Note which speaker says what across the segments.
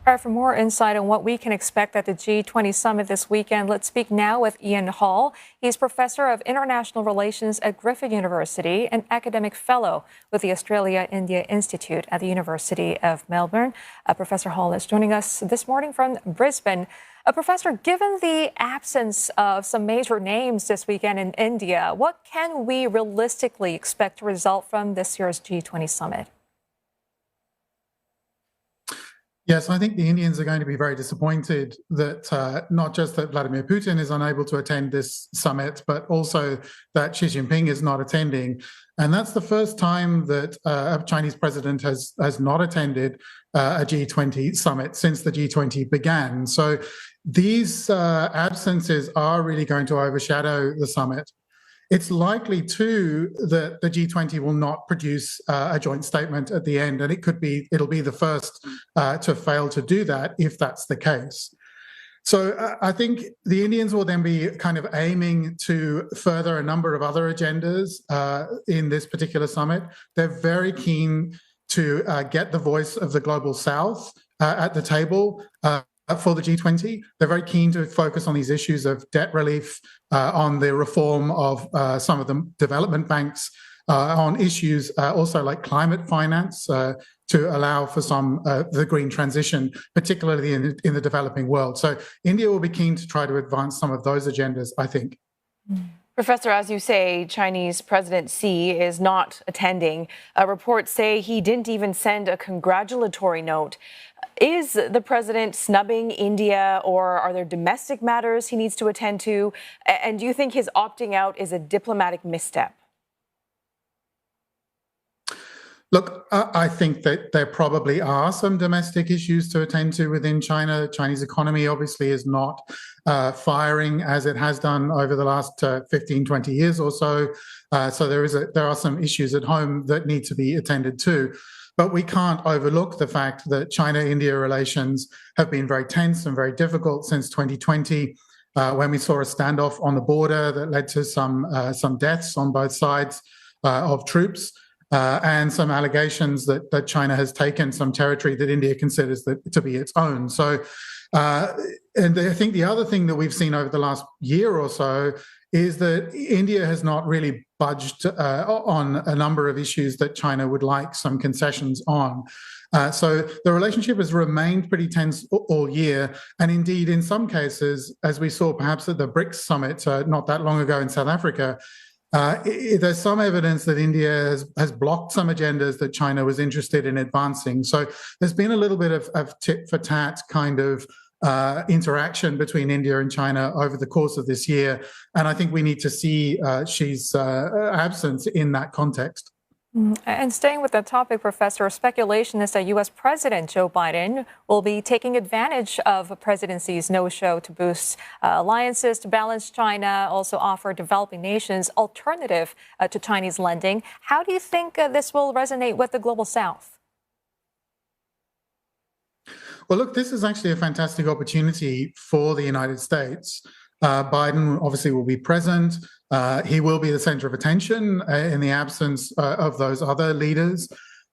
Speaker 1: All right, for more insight on what we can expect at the G20 summit this weekend, let's speak now with Ian Hall. He's professor of international relations at Griffith University and academic fellow with the Australia-India Institute at the University of Melbourne. Professor Hall is joining us this morning from Brisbane. Professor, given the absence of some major names this weekend in India, what can we realistically expect to result from this year's G20 summit?
Speaker 2: Yes, I think the Indians are going to be very disappointed that not just that Vladimir Putin is unable to attend this summit, but also that Xi Jinping is not attending. And that's the first time that a Chinese president has not attended a G20 summit since the G20 began. So these absences are really going to overshadow the summit. It's likely, too, that the G20 will not produce a joint statement at the end, and it'll be the first to fail to do that if that's the case. So I think the Indians will then be kind of aiming to further a number of other agendas in this particular summit. They're very keen to get the voice of the Global South at the table for the G20. They're very keen to focus on these issues of debt relief, on the reform of some of the development banks, on issues also like climate finance to allow for some the green transition, particularly in the developing world. So India will be keen to try to advance some of those agendas, I think.
Speaker 3: Professor, as you say, Chinese President Xi is not attending. Reports say he didn't even send a congratulatory note. Is the president snubbing India, or are there domestic matters he needs to attend to? And do you think his opting out is a diplomatic misstep?
Speaker 2: Look, I think that there probably are some domestic issues to attend to within China. The Chinese economy obviously is not firing as it has done over the last 15, 20 years or so. So there are some issues at home that need to be attended to. But we can't overlook the fact that China-India relations have been very tense and very difficult since 2020, when we saw a standoff on the border that led to some deaths on both sides of troops. And some allegations that China has taken some territory that India considers to be its own. So, and I think the other thing that we've seen over the last year or so is that India has not really budged on a number of issues that China would like some concessions on. So the relationship has remained pretty tense all year. And indeed, in some cases, as we saw perhaps at the BRICS summit not that long ago in South Africa, there's some evidence that India has blocked some agendas that China was interested in advancing. So there's been a little bit of tit for tat kind of interaction between India and China over the course of this year. And I think we need to see Xi's absence in that context.
Speaker 1: And staying with that topic, Professor, speculation is that U.S. President Joe Biden will be taking advantage of President Xi's no-show to boost alliances, to balance China, also offer developing nations alternative to Chinese lending. How do you think this will resonate with the Global South?
Speaker 2: Well, look, this is actually a fantastic opportunity for the United States. Biden obviously will be present. He will be the center of attention in the absence of those other leaders.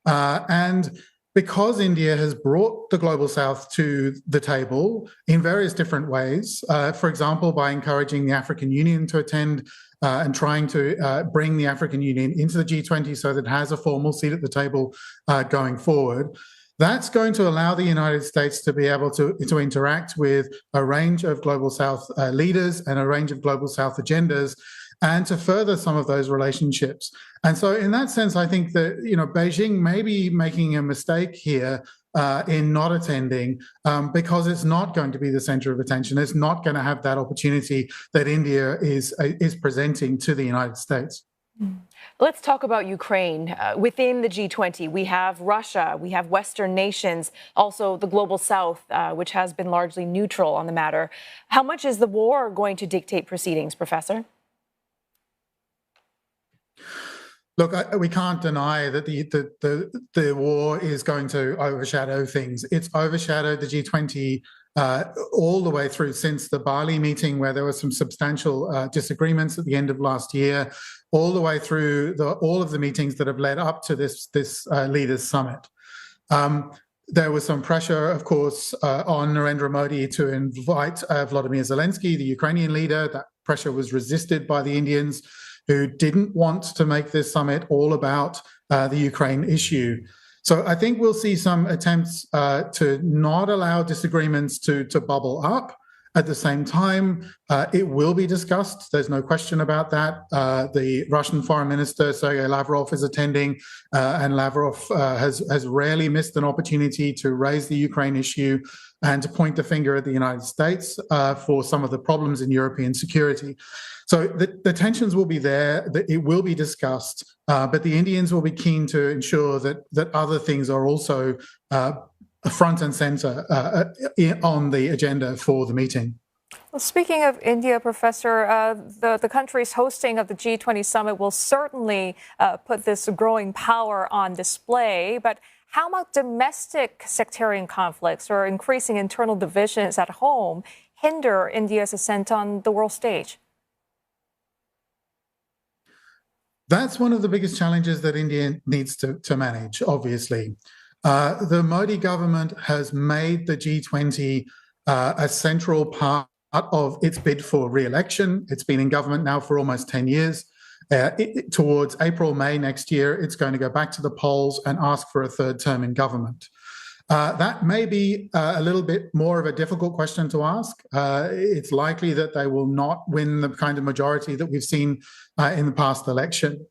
Speaker 2: And because India has brought the Global South to the table in various different ways, for example, by encouraging the African Union to attend and trying to bring the African Union into the G20 so that it has a formal seat at the table going forward. That's going to allow the United States to be able to interact with a range of Global South leaders and a range of Global South agendas, and to further some of those relationships. And so in that sense, I think that, Beijing may be making a mistake here in not attending because it's not going to be the center of attention. It's not going to have that opportunity that India is presenting to the United States.
Speaker 3: Let's talk about Ukraine. Within the G20, we have Russia, we have Western nations, also the Global South, which has been largely neutral on the matter. How much is the war going to dictate proceedings, Professor?
Speaker 2: Look, we can't deny that the war is going to overshadow things. It's overshadowed the G20 all the way through since the Bali meeting, where there were some substantial disagreements at the end of last year, all the way through all of the meetings that have led up to this leaders' summit. There was some pressure, of course, on Narendra Modi to invite Volodymyr Zelensky, the Ukrainian leader. That pressure was resisted by the Indians, who didn't want to make this summit all about the Ukraine issue. So I think we'll see some attempts to not allow disagreements to bubble up. At the same time, it will be discussed. There's no question about that. The Russian Foreign Minister, Sergei Lavrov, is attending, and Lavrov has rarely missed an opportunity to raise the Ukraine issue and to point the finger at the United States for some of the problems in European security. So the tensions will be there, it will be discussed, but the Indians will be keen to ensure that other things are also front and center on the agenda for the meeting.
Speaker 1: Well, speaking of India, Professor, the country's hosting of the G20 summit will certainly put this growing power on display. But how about domestic sectarian conflicts or increasing internal divisions at home hinder India's ascent on the world stage?
Speaker 2: That's one of the biggest challenges that India needs to manage, obviously. The Modi government has made the G20 a central part of its bid for re-election. It's been in government now for almost 10 years. Towards April, May next year, it's going to go back to the polls and ask for a third term in government. That may be a little bit more of a difficult question to ask. It's likely that they will not win the kind of majority that we've seen in the past election.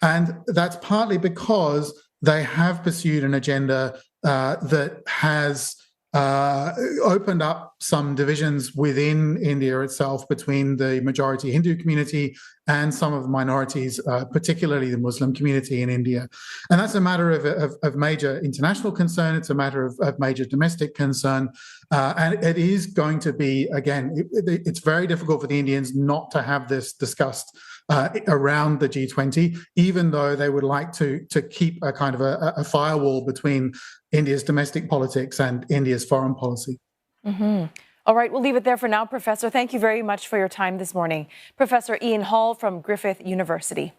Speaker 2: And that's partly because they have pursued an agenda that has opened up some divisions within India itself between the majority Hindu community and some of the minorities, particularly the Muslim community in India. And that's a matter of major international concern. It's a matter of major domestic concern. And it is going to be, again, it's very difficult for the Indians not to have this discussed around the G20, even though they would like to keep a kind of a firewall between India's domestic politics and India's foreign policy.
Speaker 3: Mm-hmm. All right, we'll leave it there for now, Professor. Thank you very much for your time this morning. Professor Ian Hall from Griffith University.